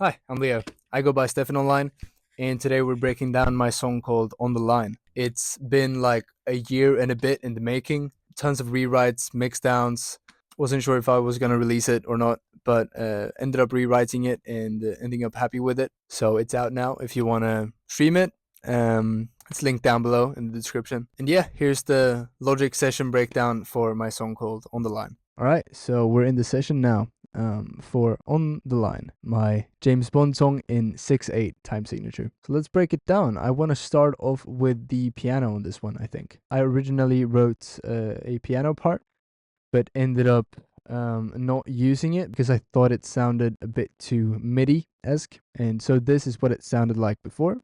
Hi, I'm Leo. I go by Stefan online, and today we're breaking down my song called On the Line. It's been like a year and a bit in the making, tons of rewrites, mix downs. Wasn't sure if I was gonna release it or not, but ended up rewriting it and ending up happy with it. So it's out now if you wanna stream it. It's linked down below in the description. And yeah, here's the Logic session breakdown for my song called On the Line. All right, so we're in the session now for On the Line, my James Bond song in 6/8 time signature. So let's break it down. I want to start off with the piano on this one, I think. I originally wrote a piano part, but ended up not using it because I thought it sounded a bit too MIDI-esque. And so this is what it sounded like before.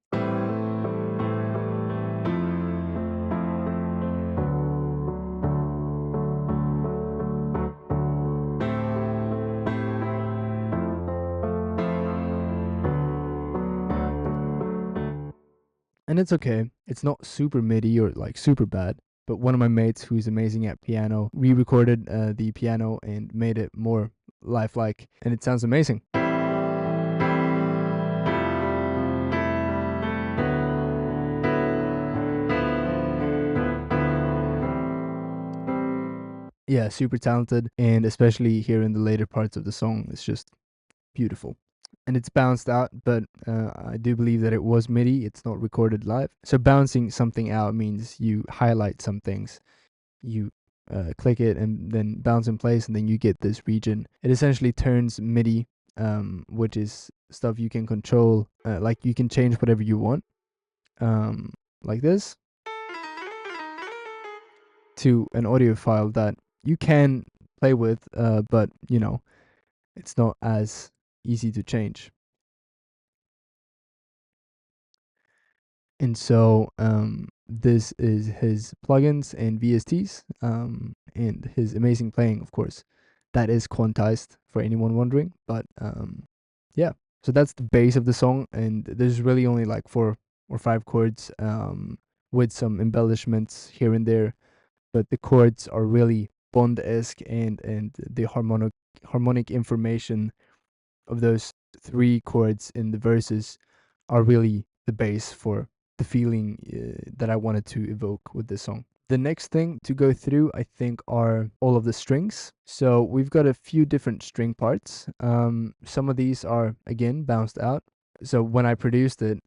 And it's okay. It's not super MIDI or like super bad. But one of my mates who's amazing at piano re-recorded the piano and made it more lifelike, and it sounds amazing. Yeah, super talented, and especially here in the later parts of the song, it's just beautiful. And it's bounced out, but I do believe that it was MIDI. It's not recorded live. So bouncing something out means you highlight some things. You click it and then bounce in place, and then you get this region. It essentially turns MIDI, which is stuff you can control, like you can change whatever you want, like this, to an audio file that you can play with, but it's not as easy to change. And so this is his plugins and VSTs, and his amazing playing, of course. That is quantized for anyone wondering, but yeah. So that's the base of the song, and there's really only like 4 or 5 chords, with some embellishments here and there, but the chords are really Bond-esque, and the harmonic information of those 3 chords in the verses are really the base for the feeling that I wanted to evoke with this song. The next thing to go through, I think, are all of the strings. So we've got a few different string parts. Some of these are, again, bounced out. So when I produced it,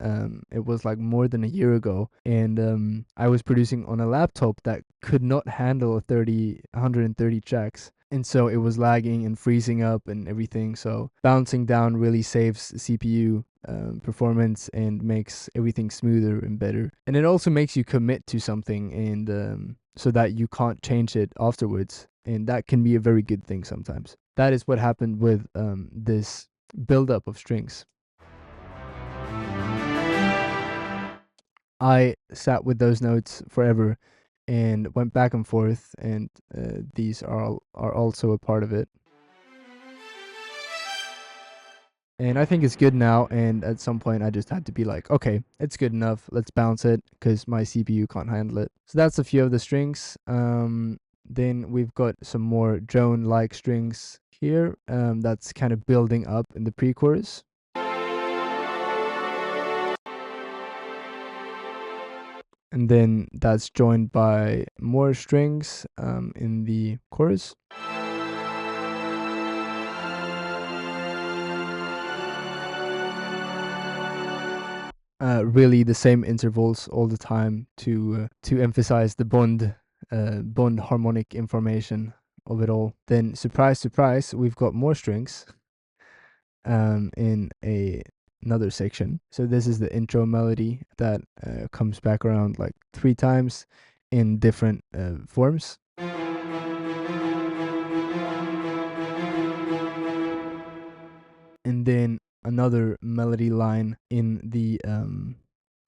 it was like more than a year ago, and I was producing on a laptop that could not handle 130 tracks, and so it was lagging and freezing up and everything. So bouncing down really saves CPU performance and makes everything smoother and better. And it also makes you commit to something, and so that you can't change it afterwards. And that can be a very good thing sometimes. That is what happened with this buildup of strings. I sat with those notes forever and went back and forth, and these are also a part of it. And I think it's good now, and at some point I just had to be like, okay, it's good enough, let's bounce it, because my CPU can't handle it. So that's a few of the strings. Then we've got some more drone-like strings here, that's kind of building up in the pre-chorus. And then that's joined by more strings in the chorus. Really the same intervals all the time to emphasize the bond harmonic information of it all. Then surprise, surprise, we've got more strings in another section. So this is the intro melody that comes back around like 3 times in different forms. And then another melody line in the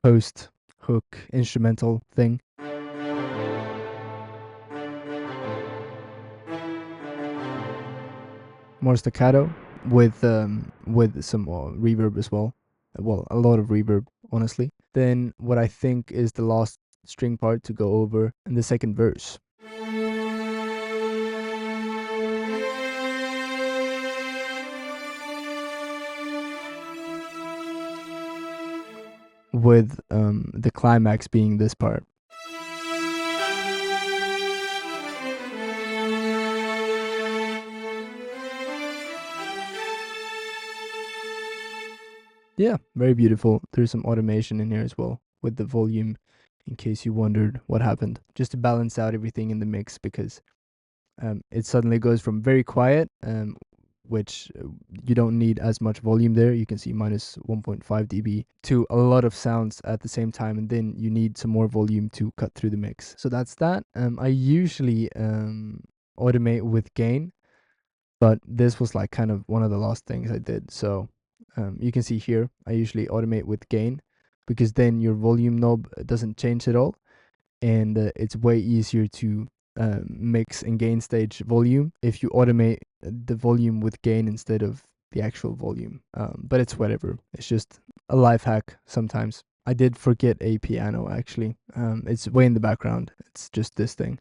post hook instrumental thing. More staccato with some reverb as well. Well, a lot of reverb, honestly. Then what I think is the last string part to go over in the second verse. with the climax being this part. Yeah, very beautiful. There's some automation in here as well with the volume, in case you wondered what happened, just to balance out everything in the mix, because it suddenly goes from very quiet, which you don't need as much volume there. You can see minus 1.5 dB, to a lot of sounds at the same time, and then you need some more volume to cut through the mix. So that's that. I usually automate with gain, but this was like kind of one of the last things I did. So you can see here, I usually automate with gain, because then your volume knob doesn't change at all, and it's way easier to mix and gain stage volume if you automate the volume with gain instead of the actual volume. But it's whatever. It's just a life hack sometimes. I did forget a piano actually. It's way in the background. It's just this thing.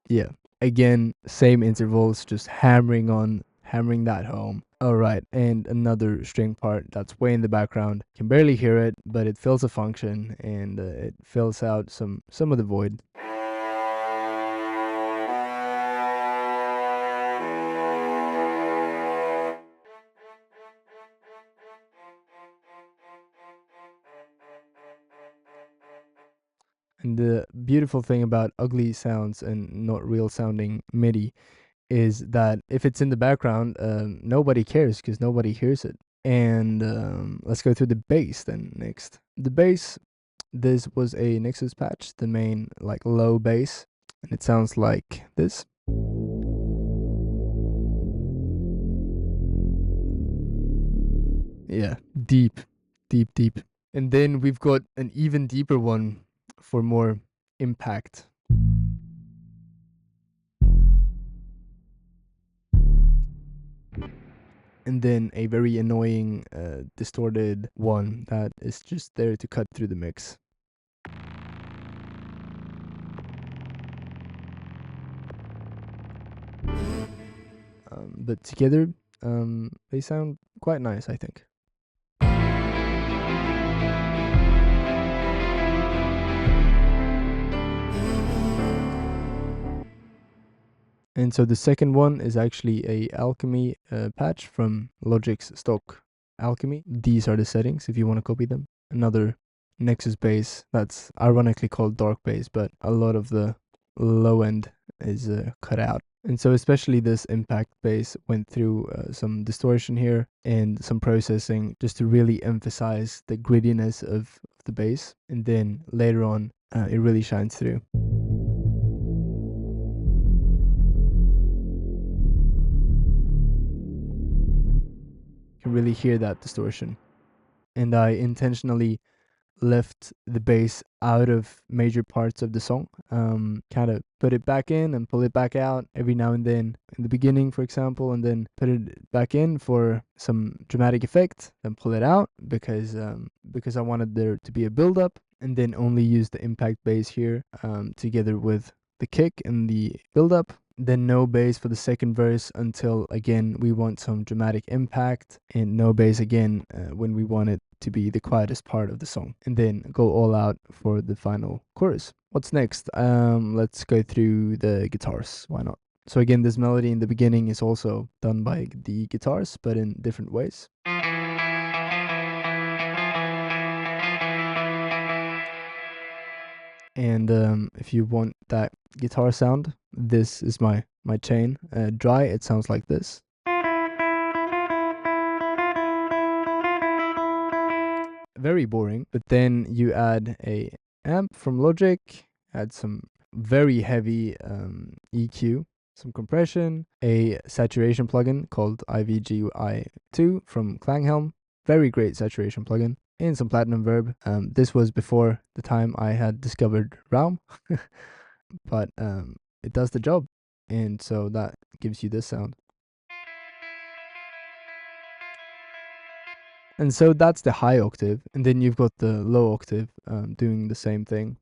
Yeah. Again, same intervals, just hammering that home. All right, and another string part that's way in the background. Can barely hear it, but it fills a function, and it fills out some of the void. And the beautiful thing about ugly sounds and not real sounding MIDI is that if it's in the background, nobody cares because nobody hears it. And let's go through the bass then next. The bass, this was a Nexus patch, the main like low bass, and it sounds like this. Yeah, deep, deep, deep. And then we've got an even deeper one for more impact. And then a very annoying, distorted one that is just there to cut through the mix. But together, they sound quite nice, I think. And so the second one is actually a Alchemy patch from Logic's stock Alchemy. These are the settings if you want to copy them. Another Nexus bass that's ironically called dark bass, but a lot of the low end is cut out. And so especially this impact bass went through some distortion here and some processing just to really emphasize the grittiness of the bass. And then later on, it really shines through. You can really hear that distortion. And I intentionally left the bass out of major parts of the song, kind of put it back in and pull it back out every now and then in the beginning, for example, and then put it back in for some dramatic effect, then pull it out because I wanted there to be a build up, and then only use the impact bass here together with the kick and the build up. Then no bass for the second verse until again we want some dramatic impact, and no bass again when we want it to be the quietest part of the song, and then go all out for the final chorus. What's next? Let's go through the guitars. Why not? So again, this melody in the beginning is also done by the guitars, but in different ways. And if you want that guitar sound, this is my chain. Dry, it sounds like this. Very boring. But then you add a amp from Logic, add some very heavy EQ, some compression, a saturation plugin called IVGI2 from Klanghelm. Very great saturation plugin. And some platinum verb. This was before the time I had discovered Realm, but it does the job, and so that gives you this sound. And so that's the high octave, and then you've got the low octave doing the same thing.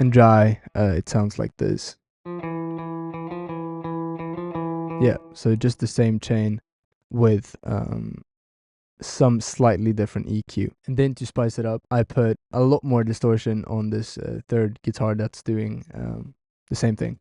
And dry, it sounds like this. Yeah, so just the same chain with some slightly different EQ. And then to spice it up, I put a lot more distortion on this third guitar that's doing the same thing.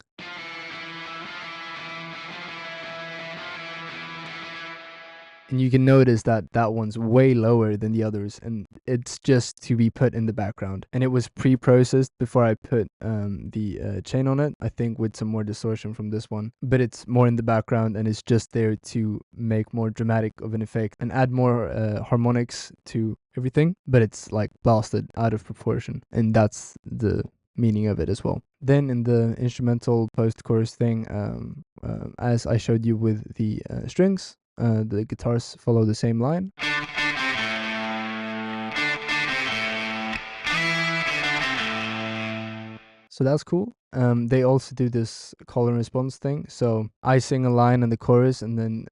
And you can notice that that one's way lower than the others, and it's just to be put in the background. And it was pre-processed before I put the chain on it, I think, with some more distortion from this one. But it's more in the background, and it's just there to make more dramatic of an effect and add more harmonics to everything. But it's like blasted out of proportion, and that's the meaning of it as well. Then in the instrumental post-chorus thing, as I showed you with the strings, the guitars follow the same line. So that's cool. They also do this call and response thing. So I sing a line in the chorus, and then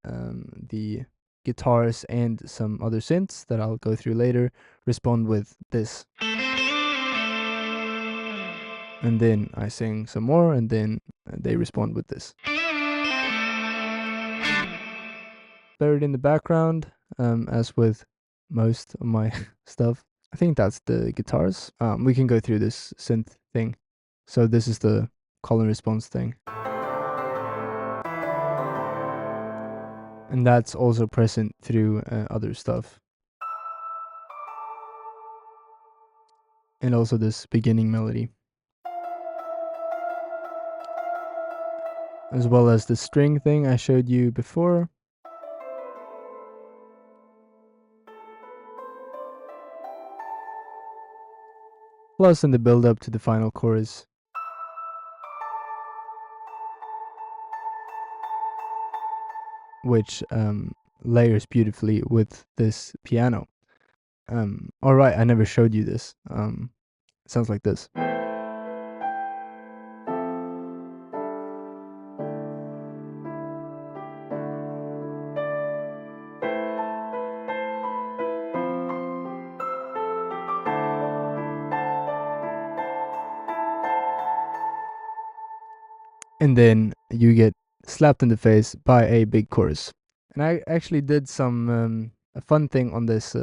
the guitars and some other synths that I'll go through later respond with this. And then I sing some more, and then they respond with this. Buried in the background, as with most of my stuff. I think that's the guitars. We can go through this synth thing. So this is the call and response thing. And that's also present through other stuff. And also this beginning melody. As well as the string thing I showed you before. Plus in the build up to the final chorus. Which layers beautifully with this piano. Alright, I never showed you this. It sounds like this. And then you get slapped in the face by a big chorus. And I actually did some a fun thing on this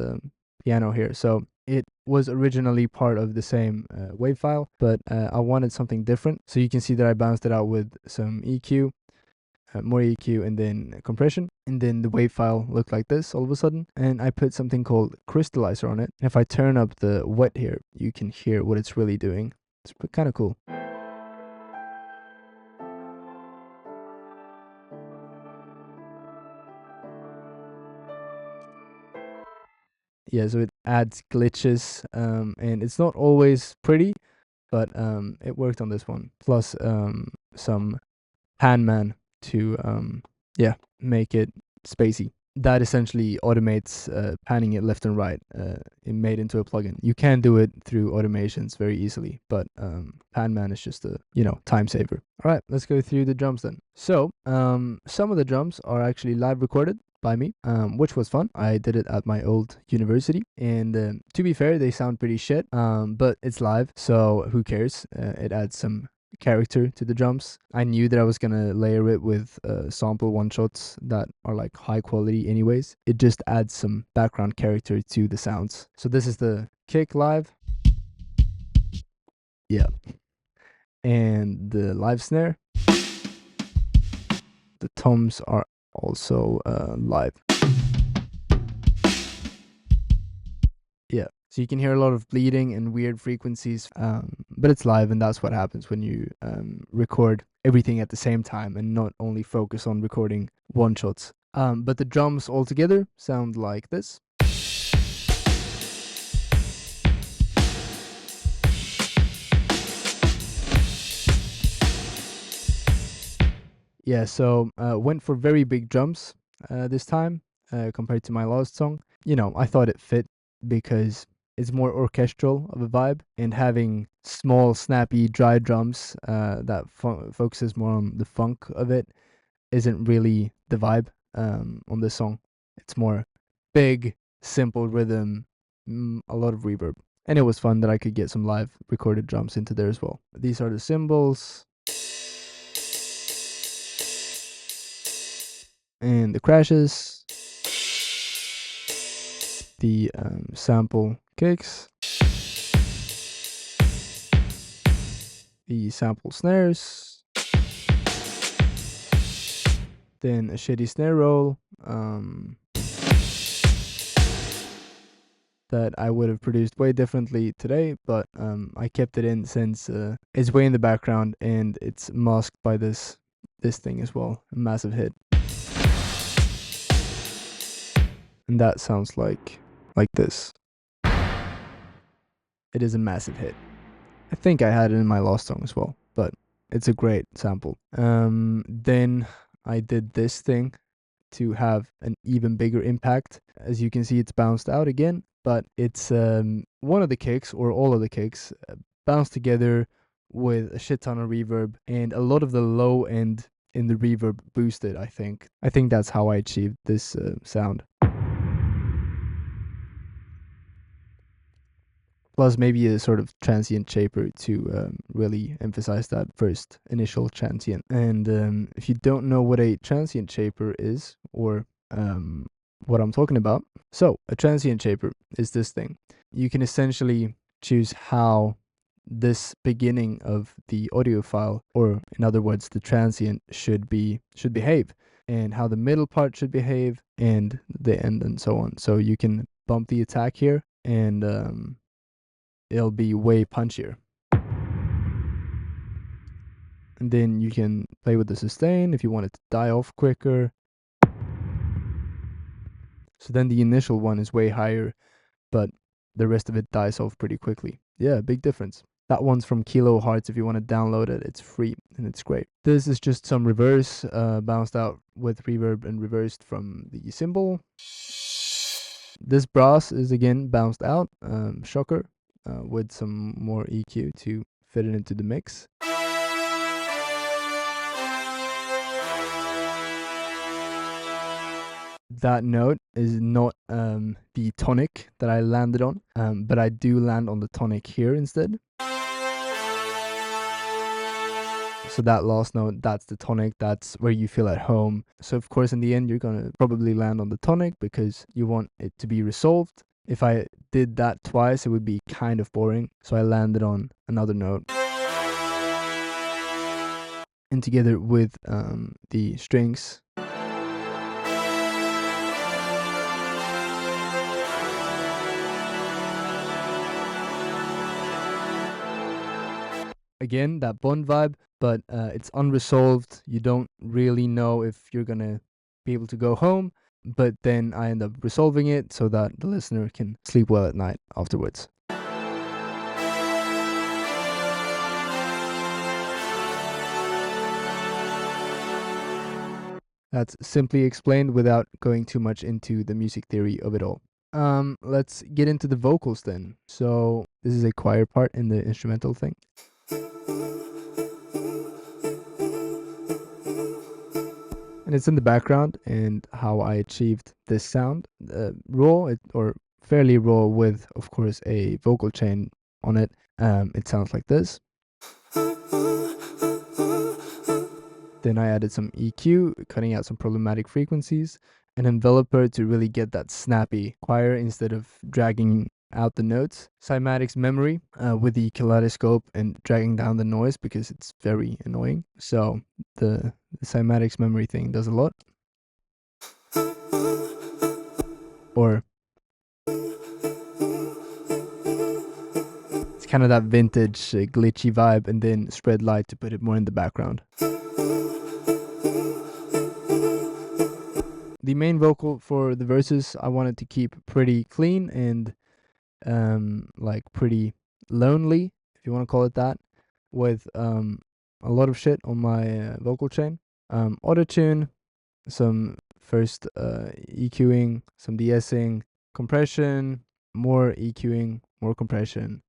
piano here. So it was originally part of the same wave file, but I wanted something different. So you can see that I bounced it out with some EQ, more EQ, and then compression. And then the wave file looked like this all of a sudden. And I put something called crystallizer on it. And if I turn up the wet here, you can hear what it's really doing. It's kind of cool. Yeah, so it adds glitches, and it's not always pretty, but it worked on this one. Plus some pan-man to make it spacey. That essentially automates panning it left and right, it made into a plugin. You can do it through automations very easily, but pan-man is just a time saver. All right, let's go through the drums then. So some of the drums are actually live recorded by me, which was fun. I did it at my old university, and to be fair, they sound pretty shit, but it's live, so who cares? It adds some character to the drums. I knew that I was gonna layer it with sample one shots that are like high quality anyways. It just adds some background character to the sounds. So this is the kick live. Yeah. And the live snare. The toms are also live. Yeah, so you can hear a lot of bleeding and weird frequencies, but it's live, and that's what happens when you record everything at the same time and not only focus on recording one shots. But the drums altogether sound like this. Yeah, so went for very big drums this time compared to my last song. I thought it fit because it's more orchestral of a vibe, and having small, snappy, dry drums that focuses more on the funk of it isn't really the vibe on this song. It's more big, simple rhythm, a lot of reverb. And it was fun that I could get some live recorded drums into there as well. These are the cymbals and the crashes, the sample kicks, the sample snares, then a shitty snare roll that I would have produced way differently today, but I kept it in since it's way in the background and it's masked by this thing as well, a massive hit. And that sounds like this. It is a massive hit. I think I had it in my last song as well, but it's a great sample. Then I did this thing to have an even bigger impact. As you can see, it's bounced out again, but it's one of the kicks or all of the kicks bounced together with a shit ton of reverb and a lot of the low end in the reverb boosted. I think that's how I achieved this sound. Plus maybe a sort of transient shaper to really emphasize that first initial transient. And if you don't know what a transient shaper is, or what I'm talking about, so a transient shaper is this thing. You can essentially choose how this beginning of the audio file, or in other words, the transient should behave, and how the middle part should behave, and the end, and so on. So you can bump the attack here, and it'll be way punchier. And then you can play with the sustain if you want it to die off quicker. So then the initial one is way higher, but the rest of it dies off pretty quickly. Yeah, big difference. That one's from Kilo Hearts. If you want to download it, it's free and it's great. This is just some reverse, bounced out with reverb and reversed from the cymbal. This brass is again bounced out, shocker, with some more EQ to fit it into the mix. That note is not the tonic that I landed on, but I do land on the tonic here instead. So that last note, that's the tonic, that's where you feel at home. So of course in the end you're gonna probably land on the tonic because you want it to be resolved. If I did that twice, it would be kind of boring. So I landed on another note. And together with the strings, again, that Bond vibe, but it's unresolved. You don't really know if you're gonna be able to go home, but then I end up resolving it so that the listener can sleep well at night afterwards. That's simply explained without going too much into the music theory of it all. Let's get into the vocals then. So this is a choir part in the instrumental thing. And it's in the background, and how I achieved this sound, raw or fairly raw, with of course a vocal chain on it. It sounds like this. Then I added some EQ, cutting out some problematic frequencies, an enveloper to really get that snappy choir instead of dragging out the notes. Cymatics memory with the kaleidoscope and dragging down the noise because it's very annoying. So the cymatics memory thing does a lot. Or it's kind of that vintage glitchy vibe, and then spread light to put it more in the background. The main vocal for the verses I wanted to keep pretty clean and like pretty lonely, if you want to call it that, with a lot of shit on my vocal chain. Auto-tune, some first EQing, some de-essing, compression, more EQing, more compression,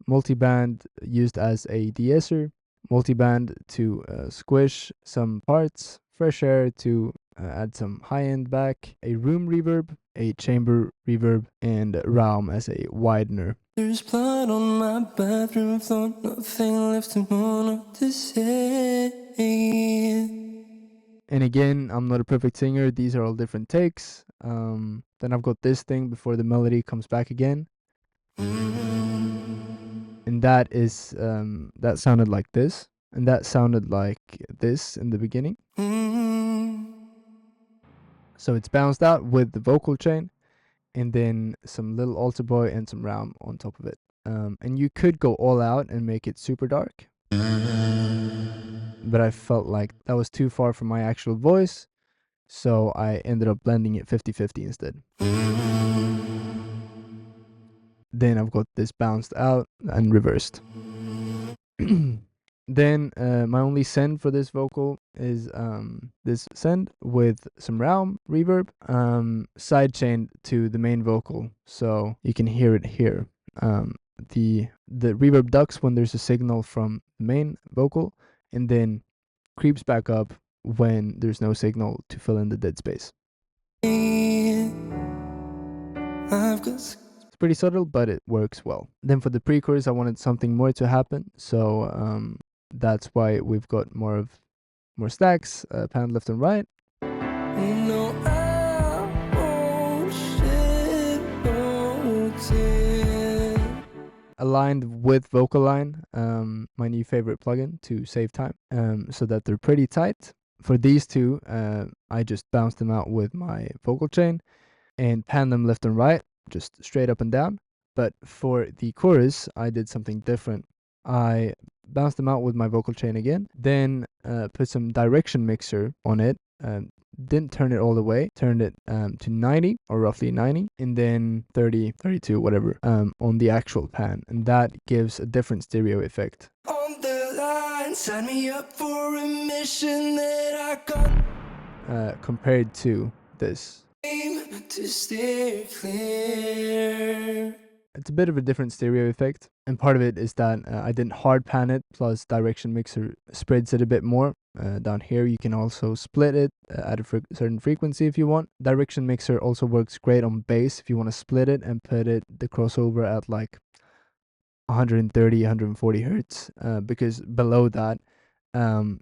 multiband used as a de-esser, multiband to squish some parts, fresh air to add some high-end back, a room reverb, a chamber reverb, and Raum as a widener. There's blood on my bathroom floor, nothing left to say. And again, I'm not a perfect singer. These are all different takes. Then I've got this thing before the melody comes back again. And that is that sounded like this, and that sounded like this in the beginning. So it's bounced out with the vocal chain, and then some little altar boy and some round on top of it. And you could go all out and make it super dark, but I felt like that was too far from my actual voice, so I ended up blending it 50-50 instead. Then I've got this bounced out and reversed. Then my only send for this vocal is this send with some realm reverb sidechained to the main vocal, so you can hear it here. The reverb ducks when there's a signal from the main vocal, and then creeps back up when there's no signal to fill in the dead space. It's pretty subtle, but it works well. Then for the pre-chorus, I wanted something more to happen, so that's why we've got more stacks, pan left and right. No, I won't shed no tears. Aligned with Vocal Line, my new favorite plugin to save time, so that they're pretty tight. For these two, I just bounced them out with my vocal chain and pan them left and right, just straight up and down. But for the chorus, I did something different. I bounced them out with my vocal chain again, then put some direction mixer on it. Didn't turn it all the way, turned it to 90 or roughly 90, and then 30, 32, whatever, on the actual pan. And that gives a different stereo effect. On the line, sign me up for a mission that I got. Compared to this. To steer clear. It's a bit of a different stereo effect, and part of it is that I didn't hard pan it, plus direction mixer spreads it a bit more. Down here you can also split it at a certain frequency if you want. Direction mixer also works great on bass if you want to split it and put the crossover at like 130, 140 hertz, because below that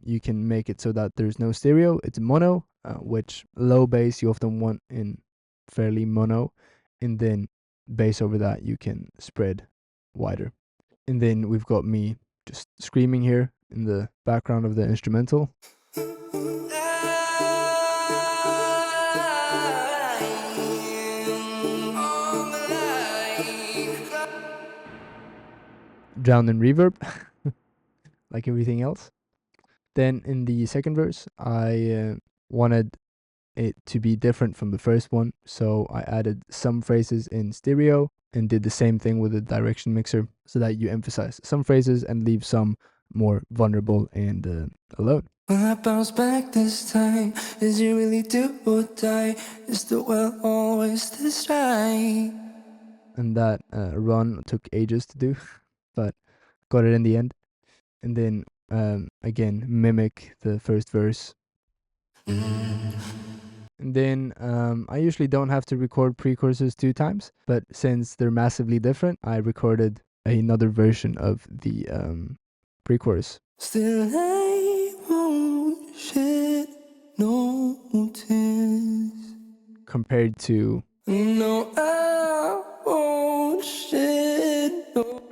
you can make it so that there's no stereo, it's mono, which low bass you often want in fairly mono, and then bass over that you can spread wider. And then we've got me just screaming here in the background of the instrumental. Drowned in reverb, like everything else. Then in the second verse, I wanted it to be different from the first one, so I added some phrases in stereo and did the same thing with the direction mixer, so that you emphasize some phrases and leave some more vulnerable and alone. When I bounce back this time, is it really do or die? Is the well always this right? And that run took ages to do, but got it in the end. And then again, mimic the first verse. And then I usually don't have to record pre-choruses 2 times, but since they're massively different, I recorded another version of the pre-chorus. Still I won't shed no tears. Compared to no, I won't shed no.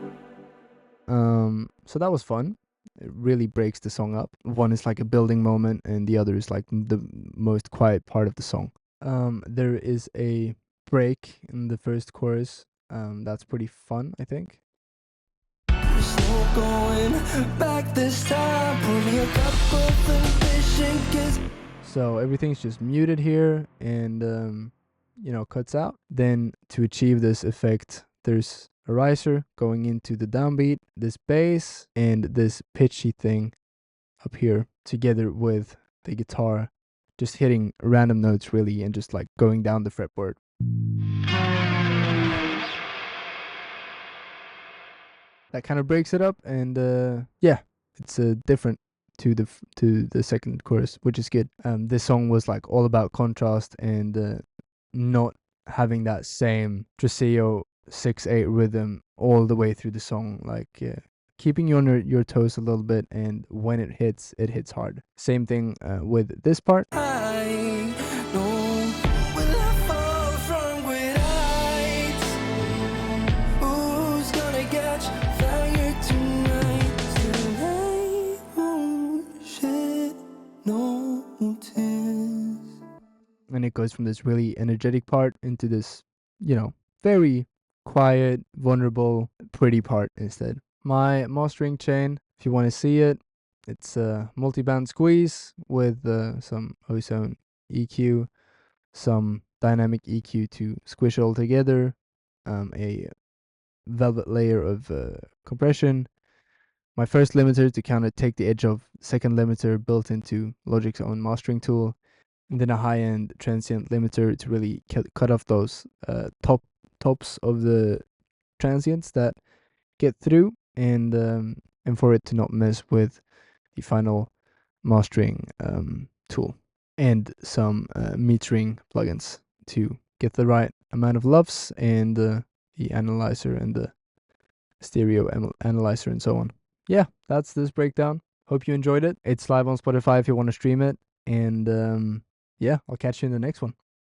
So that was fun. It really breaks the song up. One is like a building moment, and the other is like the most quiet part of the song. There is a break in the first chorus. That's pretty fun, I think. So everything's just muted here, and cuts out. Then to achieve this effect, there's a riser going into the downbeat, this bass, and this pitchy thing up here, together with the guitar just hitting random notes really and just like going down the fretboard. That kind of breaks it up, and yeah, it's different to the second chorus, which is good. This song was like all about contrast and not having that same Triceo 6/8 rhythm all the way through the song, like keeping you on your toes a little bit, and when it hits hard. Same thing with this part. I know will I fall from great heights? Who's gonna catch fire tonight? Tonight won't shed no tears. And it goes from this really energetic part into this, very quiet, vulnerable, pretty part instead. My mastering chain, if you want to see it, it's a multi-band squeeze with some ozone EQ, some dynamic EQ to squish it all together, a velvet layer of compression, my first limiter to kind of take the edge of second limiter built into Logic's own mastering tool, and then a high-end transient limiter to really cut off those tops of the transients that get through, and for it to not mess with the final mastering tool, and some metering plugins to get the right amount of LUFS and the analyzer and the stereo analyzer and so on. Yeah, that's this breakdown. Hope you enjoyed it. It's live on Spotify if you want to stream it. And yeah, I'll catch you in the next one.